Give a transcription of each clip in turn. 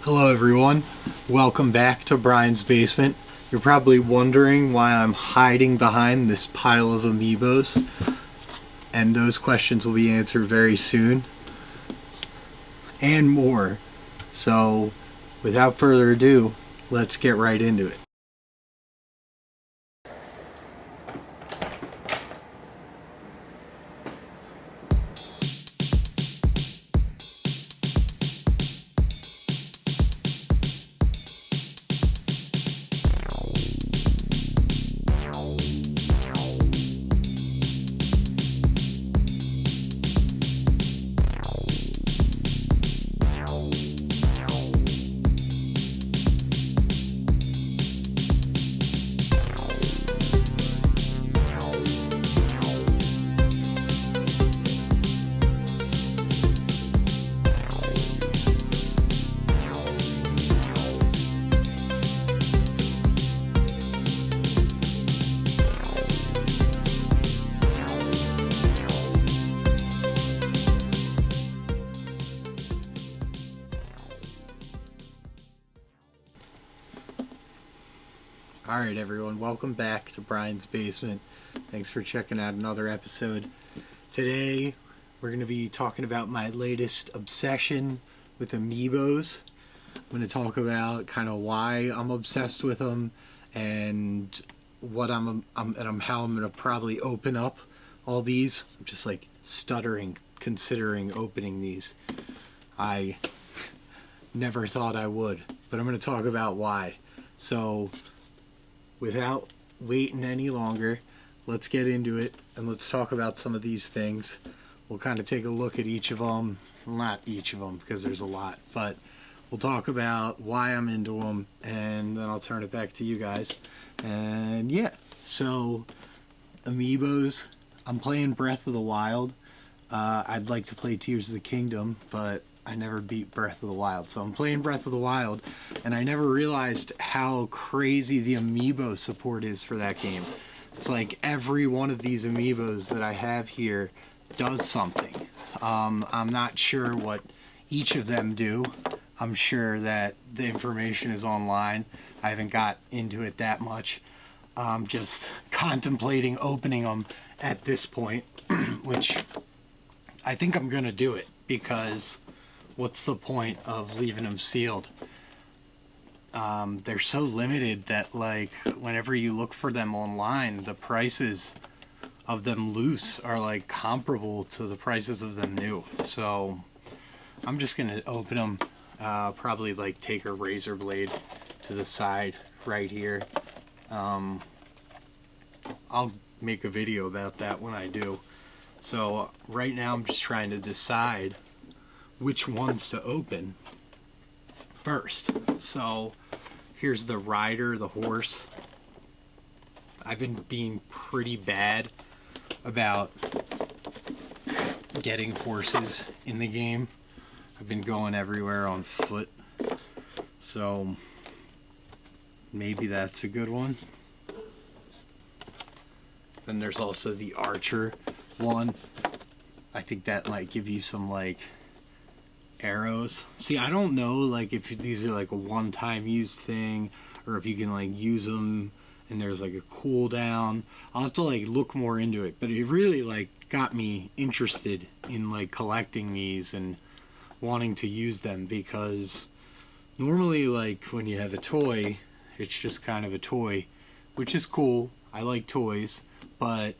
Hello everyone, welcome back to Brian's Basement. You're probably wondering why I'm hiding behind this pile of amiibos, and those questions will be answered very soon, and more. So, without further ado, let's get right into it. Alright everyone, welcome back to Brian's Basement. Thanks for checking out another episode. Today, we're going to be talking about my latest obsession with amiibos. I'm going to talk about kind of why I'm obsessed with them and what how I'm going to probably open up all these. I'm just like stuttering considering opening these. I never thought I would, but I'm going to talk about why. So, without waiting any longer, let's get into it and let's talk about some of these things. We'll kind of take a look at each of them. Not each of them because there's a lot, but we'll talk about why I'm into them and then I'll turn it back to you guys. And yeah, so amiibos. I'm playing Breath of the Wild. I'd like to play Tears of the Kingdom, but I never beat Breath of the Wild. So I'm playing Breath of the Wild, and I never realized how crazy the amiibo support is for that game. It's like every one of these amiibos that I have here does something. I'm not sure what each of them do. I'm sure that the information is online. I haven't got into it that much. I'm just contemplating opening them at this point, which I think I'm going to do it because what's the point of leaving them sealed? They're so limited that like whenever you look for them online, the prices of them loose are like comparable to the prices of them new. So I'm just gonna open them, probably like take a razor blade to the side right here. I'll make a video about that when I do. So right now I'm just trying to decide which ones to open first. So here's the rider, the horse. I've been being pretty bad about getting horses in the game. I've been going everywhere on foot. So maybe that's a good one. Then there's also the archer one. I think that might give you some like arrows. See, I don't know like if these are like a one-time use thing or if you can like use them and there's like a cooldown. I'll have to like look more into it, but it really like got me interested in like collecting these and wanting to use them because normally like when you have a toy, it's just kind of a toy, which is cool. I like toys, but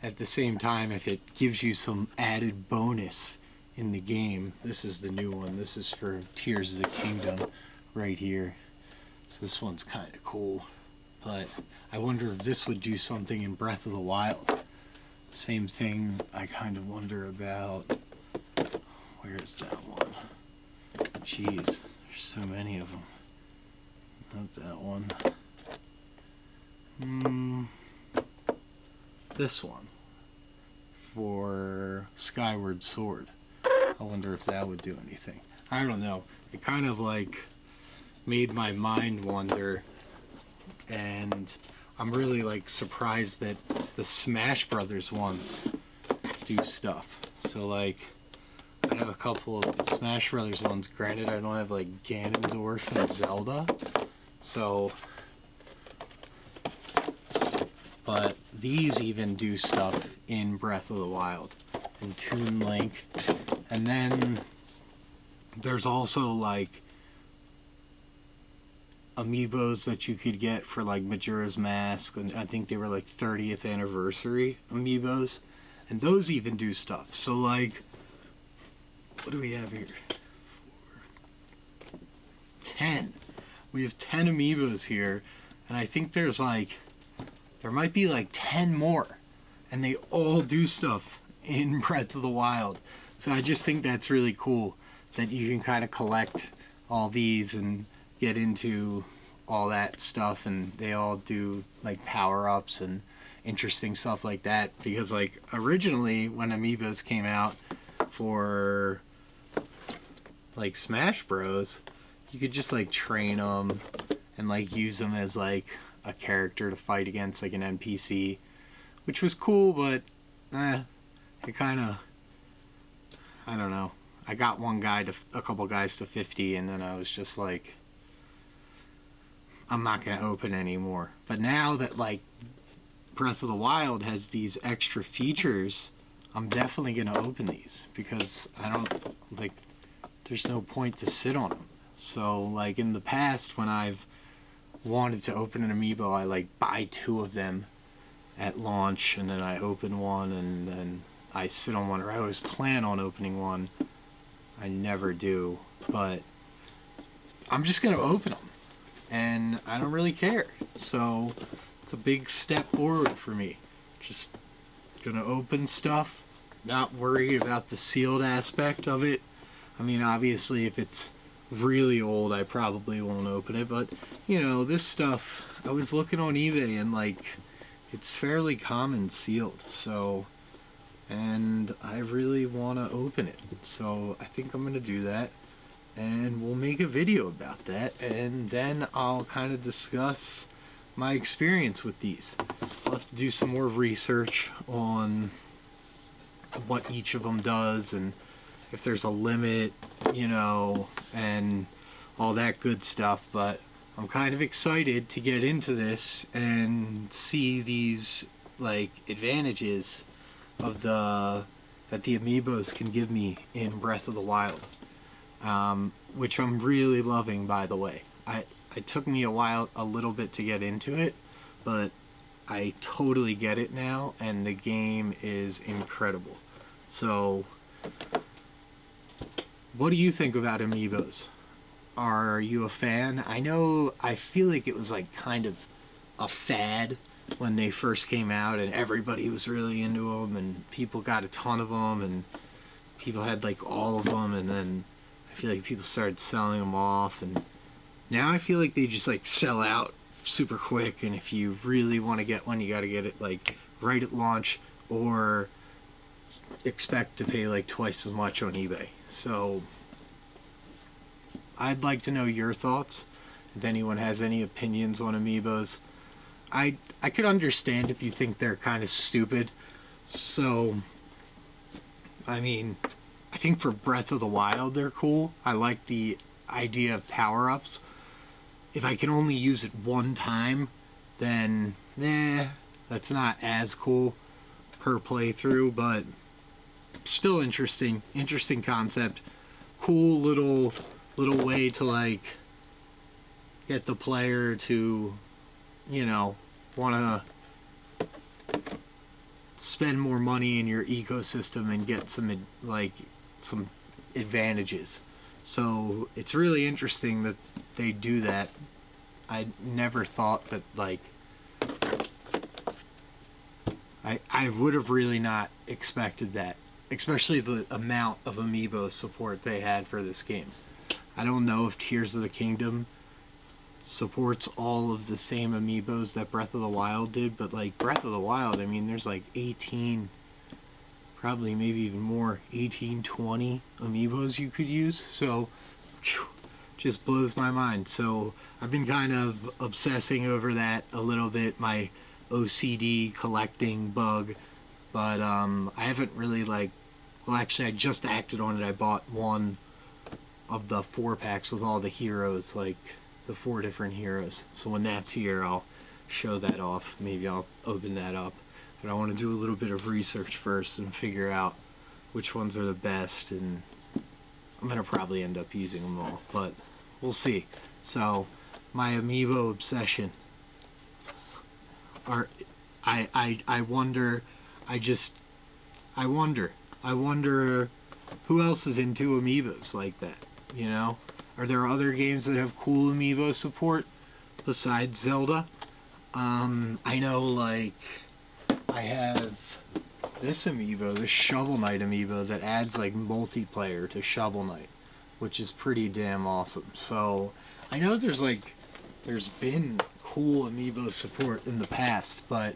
at the same time, if it gives you some added bonus in the game. This is the new one. This is for Tears of the Kingdom right here. So this one's kind of cool. But I wonder if this would do something in Breath of the Wild. Same thing I kind of wonder about. Where's that one? Jeez, there's so many of them. Not that one. This one. For Skyward Sword. I wonder if that would do anything. I don't know. It kind of like made my mind wander, and I'm really like surprised that the Smash Brothers ones do stuff. So like I have a couple of the Smash Brothers ones. Granted, I don't have like Ganondorf and Zelda, so, but these even do stuff in Breath of the Wild and Toon Link. And then there's also like amiibos that you could get for like Majora's Mask, and I think they were like 30th anniversary amiibos, and those even do stuff. So like, what do we have here? 10. We have 10 amiibos here, and I think there might be like 10 more, and they all do stuff in Breath of the Wild. So I just think that's really cool that you can kind of collect all these and get into all that stuff, and they all do like power-ups and interesting stuff like that. Because like originally when amiibos came out for like Smash Bros, you could just like train them and like use them as like a character to fight against like an NPC, which was cool, but it kind of, I don't know. I got a couple guys to 50, and then I was just like, I'm not going to open anymore. But now that like Breath of the Wild has these extra features, I'm definitely going to open these, because I don't, like, there's no point to sit on them. So like in the past, when I've wanted to open an amiibo, I like buy 2 of them at launch, and then I open one, and then I sit on one, or I always plan on opening one. I never do, but I'm just going to open them, and I don't really care. So it's a big step forward for me. Just going to open stuff, not worried about the sealed aspect of it. I mean, obviously, if it's really old, I probably won't open it, but, you know, this stuff, I was looking on eBay, and, like, it's fairly common sealed, so, and I really want to open it, so I think I'm going to do that, and we'll make a video about that, and then I'll kind of discuss my experience with these. I'll have to do some more research on what each of them does, and if there's a limit, you know, and all that good stuff, but I'm kind of excited to get into this and see these, like, advantages of that the amiibos can give me in Breath of the Wild, which I'm really loving, by the way. It took me a little bit to get into it, but I totally get it now, and the game is incredible. So, what do you think about amiibos? Are you a fan? I feel like it was like kind of a fad when they first came out, and everybody was really into them, and people got a ton of them, and people had like all of them, and then I feel like people started selling them off, and now I feel like they just like sell out super quick, and if you really want to get one, you got to get it like right at launch, or expect to pay like twice as much on eBay. So I'd like to know your thoughts. If anyone has any opinions on amiibos, I could understand if you think they're kind of stupid. So, I mean, I think for Breath of the Wild they're cool. I like the idea of power-ups. If I can only use it one time, then that's not as cool per playthrough, but still interesting concept. Cool little way to like get the player to, you know, want to spend more money in your ecosystem and get some advantages. So it's really interesting that they do that. I never thought that, like, I would have really not expected that, especially the amount of amiibo support they had for this game. I don't know if Tears of the Kingdom supports all of the same amiibos that Breath of the Wild did, but like Breath of the Wild, I mean, there's like 18, probably maybe even more, 18, 20 amiibos you could use, so just blows my mind. So I've been kind of obsessing over that a little bit, my OCD collecting bug, but I haven't really like Well, actually, I just acted on it. I bought one of the 4-packs with all the heroes, like the 4 different heroes. So when that's here, I'll show that off. Maybe I'll open that up. But I want to do a little bit of research first and figure out which ones are the best, and I'm going to probably end up using them all, but we'll see. So, my amiibo obsession. I wonder who else is into amiibos like that, you know? Are there other games that have cool amiibo support besides Zelda? I know, like, I have this amiibo, this Shovel Knight amiibo, that adds, like, multiplayer to Shovel Knight, which is pretty damn awesome. So, I know there's been cool amiibo support in the past, but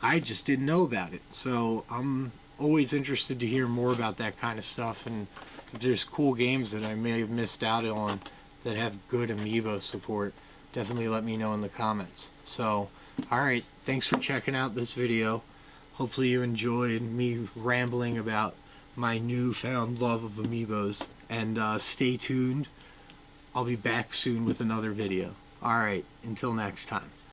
I just didn't know about it. So, I'm always interested to hear more about that kind of stuff, and if there's cool games that I may have missed out on that have good amiibo support, definitely let me know in the comments. So, alright, thanks for checking out this video. Hopefully you enjoyed me rambling about my newfound love of amiibos, and stay tuned. I'll be back soon with another video. Alright, until next time.